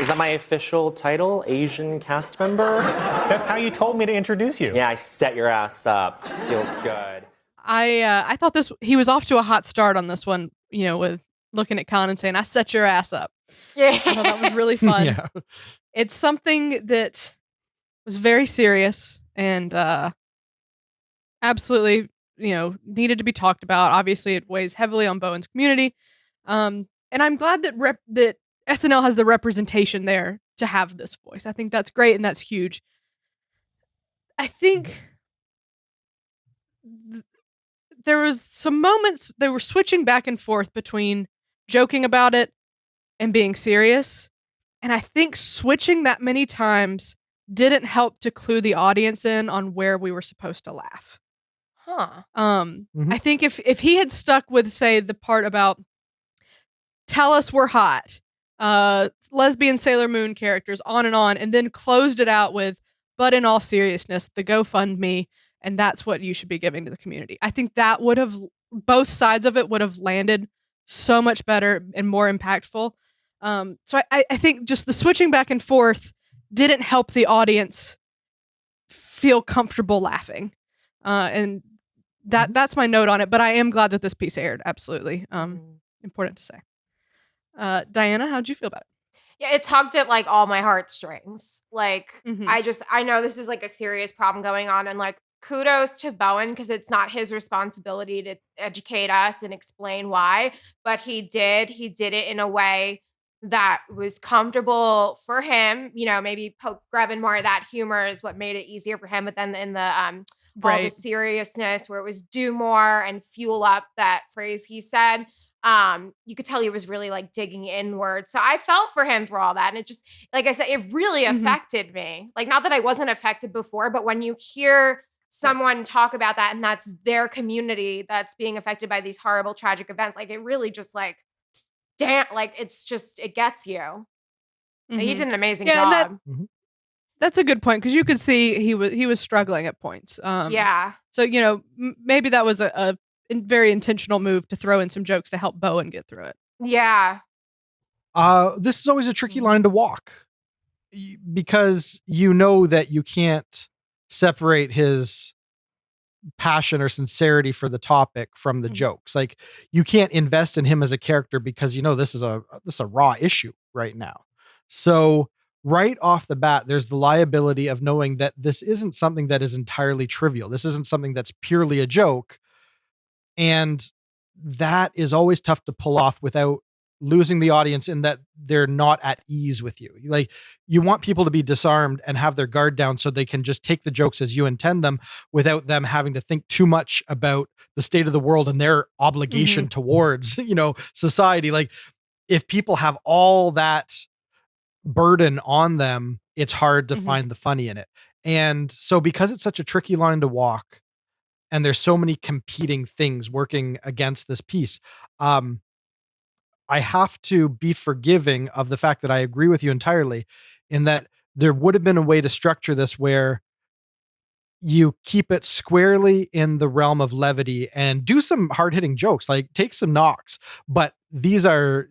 Is that my official title? Asian cast member? That's how you told me to introduce you. Yeah, I set your ass up. Feels good. I thought he was off to a hot start on this one, with looking at Colin and saying, I set your ass up. Yeah. I thought that was really fun. Yeah. It's something that was very serious and absolutely, needed to be talked about. Obviously, it weighs heavily on Bowen's community. And I'm glad that SNL has the representation there to have this voice. I think that's great and that's huge. I think there was some moments they were switching back and forth between joking about it and being serious. And I think switching that many times didn't help to clue the audience in on where we were supposed to laugh. Huh. I think if he had stuck with, say, the part about tell us we're hot, lesbian Sailor Moon characters, on, and then closed it out with, but in all seriousness, the GoFundMe, and that's what you should be giving to the community. I think that would have, both sides of it would have landed so much better and more impactful. So I think just the switching back and forth didn't help the audience feel comfortable laughing. And that's my note on it, but I am glad that this piece aired. Absolutely. Important to say. Diana, how'd you feel about it? Yeah, it tugged at like all my heartstrings. Like, Mhm. I know this is like a serious problem going on, and like kudos to Bowen because it's not his responsibility to educate us and explain why, but he did it in a way that was comfortable for him. Maybe grabbing more of that humor is what made it easier for him. But then in the all the seriousness where it was do more and fuel up, that phrase he said, you could tell he was really like digging inward. So I felt for him for all that. And it just, like I said, it really affected me. Like, not that I wasn't affected before, but when you hear someone talk about that and that's their community that's being affected by these horrible, tragic events, like it really just like, damn, like it gets you. He did an amazing job. That's a good point, because you could see he was struggling at points. Yeah. So maybe that was a very intentional move to throw in some jokes to help Bowen get through it. Yeah. This is always a tricky line to walk, because that you can't separate his passion or sincerity for the topic from the jokes. Like, you can't invest in him as a character because this is a raw issue right now. So right off the bat, there's the liability of knowing that this isn't something that is entirely trivial. This isn't something that's purely a joke. And that is always tough to pull off without losing the audience in that they're not at ease with you. Like, you want people to be disarmed and have their guard down so they can just take the jokes as you intend them without them having to think too much about the state of the world and their obligation towards, society. Like, if people have all that burden on them, it's hard to find the funny in it. And so because it's such a tricky line to walk, and there's so many competing things working against this piece, I have to be forgiving of the fact that I agree with you entirely in that there would have been a way to structure this where you keep it squarely in the realm of levity and do some hard-hitting jokes, like take some knocks, but these are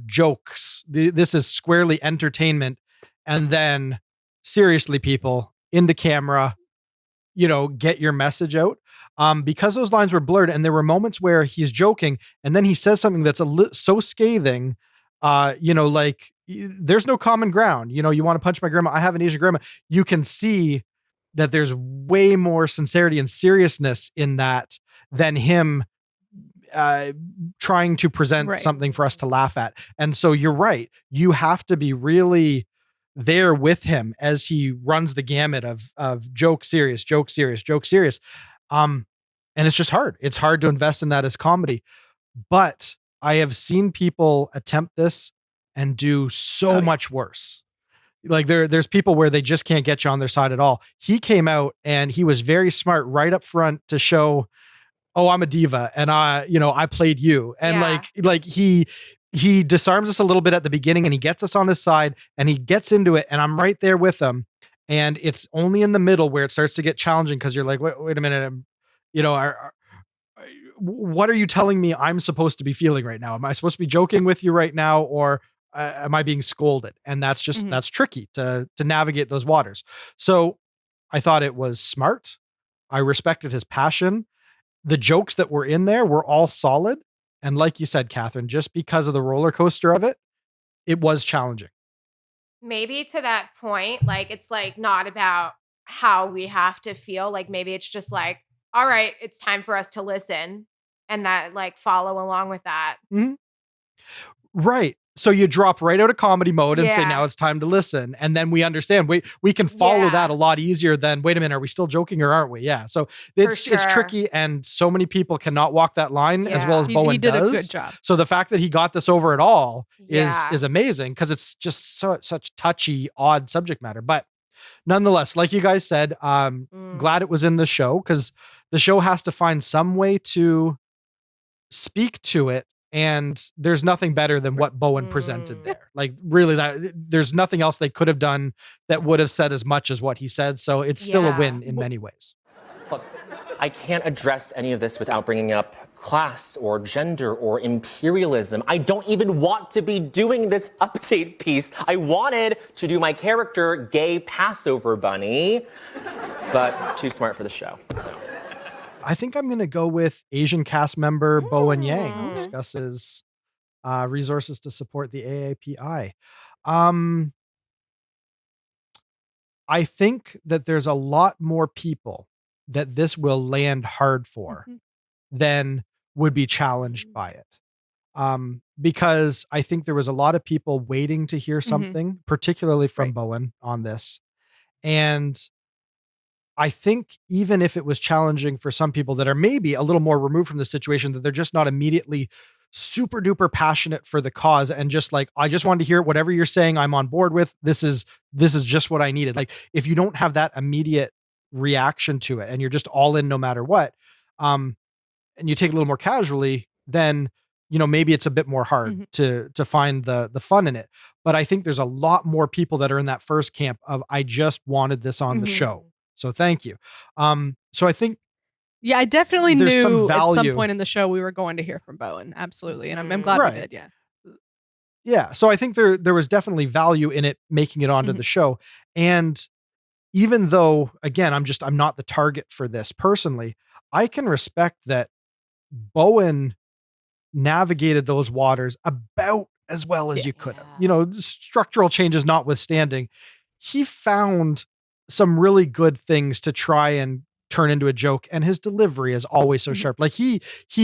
jokes. This is squarely entertainment. And then seriously, people, into camera, get your message out. Because those lines were blurred and there were moments where he's joking and then he says something that's so scathing, like, there's no common ground. You want to punch my grandma. I have an Asian grandma. You can see that there's way more sincerity and seriousness in that than him trying to present something for us to laugh at. And so you're right. You have to be really there with him as he runs the gamut of joke, serious, joke, serious, joke, serious. And it's just hard. It's hard to invest in that as comedy. But I have seen people attempt this and do so much worse. Like there's people where they just can't get you on their side at all. He came out and he was very smart right up front to show, oh, I'm a diva and I played you. And like he disarms us a little bit at the beginning and he gets us on his side and he gets into it and I'm right there with him. And it's only in the middle where it starts to get challenging because you're like, wait a minute, what are you telling me I'm supposed to be feeling right now? Am I supposed to be joking with you right now? Or am I being scolded? And that's just, Mhm. that's tricky to navigate those waters. So I thought it was smart. I respected his passion. The jokes that were in there were all solid. And like you said, Catherine, just because of the roller coaster of it, it was challenging. Maybe to that point, like it's like not about how we have to feel. Like maybe it's just like, all right, it's time for us to listen and that like follow along with that. Mhm. Right. So you drop right out of comedy mode and say, Yeah. now it's time to listen. And then we understand we can follow Yeah. that a lot easier than, wait a minute, are we still joking or aren't we? Yeah. So it's sure. tricky. And so many people cannot walk that line as well Yeah. as He Bowen did does. a good job. So the fact that he got this over at all Yeah. is amazing because it's just such touchy, odd subject matter. But nonetheless, like you guys said, glad it was in the show because the show has to find some way to speak to it. And there's nothing better than what Bowen presented there. Like really there's nothing else they could have done that would have said as much as what he said. So it's still a Yeah. win in many ways. Look, I can't address any of this without bringing up class or gender or imperialism. I don't even want to be doing this update piece. I wanted to do my character, gay Passover bunny, but it's too smart for the show. So. I think I'm going to go with Asian cast member Bowen Yang discusses resources to support the AAPI. I think that there's a lot more people that this will land hard for than would be challenged by it. Because I think there was a lot of people waiting to hear something, particularly from Bowen on this. And I think even if it was challenging for some people that are maybe a little more removed from the situation, that they're just not immediately super duper passionate for the cause and just like, I just wanted to hear whatever you're saying, I'm on board with. This is just what I needed. Like if you don't have that immediate reaction to it and you're just all in no matter what, and you take it a little more casually, then maybe it's a bit more hard to find the fun in it. But I think there's a lot more people that are in that first camp of I just wanted this on the show. So thank you. So I think Yeah, I definitely there's some knew at some value. point in the show we were going to hear from Bowen. Absolutely. And I'm glad we Right. did. Yeah. Yeah. So I think there was definitely value in it making it onto the show. And even though, again, I'm not the target for this personally, I can respect that Bowen navigated those waters about as well as you could have. Structural changes notwithstanding, he found some really good things to try and turn into a joke, and his delivery is always so sharp. Like he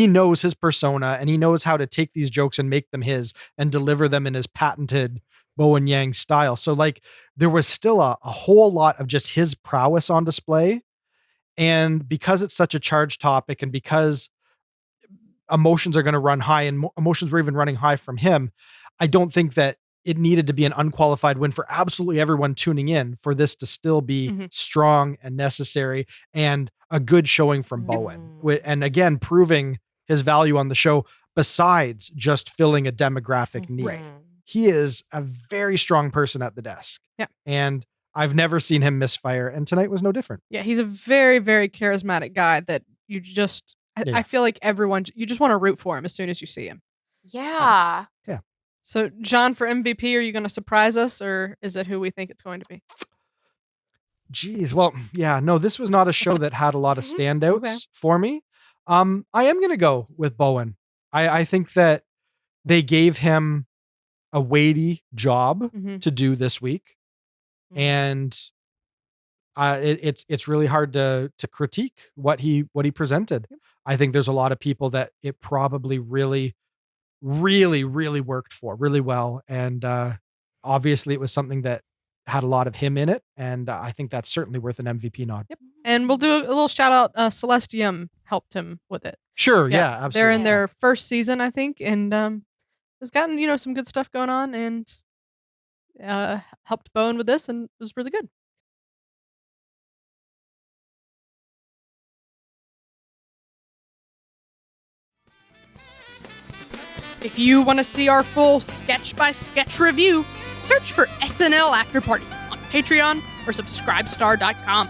knows his persona and he knows how to take these jokes and make them his and deliver them in his patented Bowen Yang style. So like there was still a whole lot of just his prowess on display. And because it's such a charged topic and because emotions are going to run high and emotions were even running high from him, I don't think that it needed to be an unqualified win for absolutely everyone tuning in for this to still be strong and necessary and a good showing from Bowen. And again, proving his value on the show besides just filling a demographic need. Right. He is a very strong person at the desk. Yeah. And I've never seen him misfire. And tonight was no different. Yeah. He's a very, very charismatic guy that you just, I feel like you just want to root for him as soon as you see him. Yeah. Yeah. So, John, for MVP, are you going to surprise us or is it who we think it's going to be? Geez. Well, yeah, no, this was not a show that had a lot of standouts for me. I am going to go with Bowen. I think that they gave him a weighty job to do this week. And it's really hard to critique what he presented. I think there's a lot of people that it probably really, really, really worked for really well. And obviously it was something that had a lot of him in it. And I think that's certainly worth an MVP nod. Yep. And we'll do a little shout out. Celestium helped him with it. Sure. Yeah, absolutely. They're in their first season, I think. And has gotten, some good stuff going on and helped Bowen with this and was really good. If you want to see our full sketch-by-sketch review, search for SNL Afterparty on Patreon or Subscribestar.com.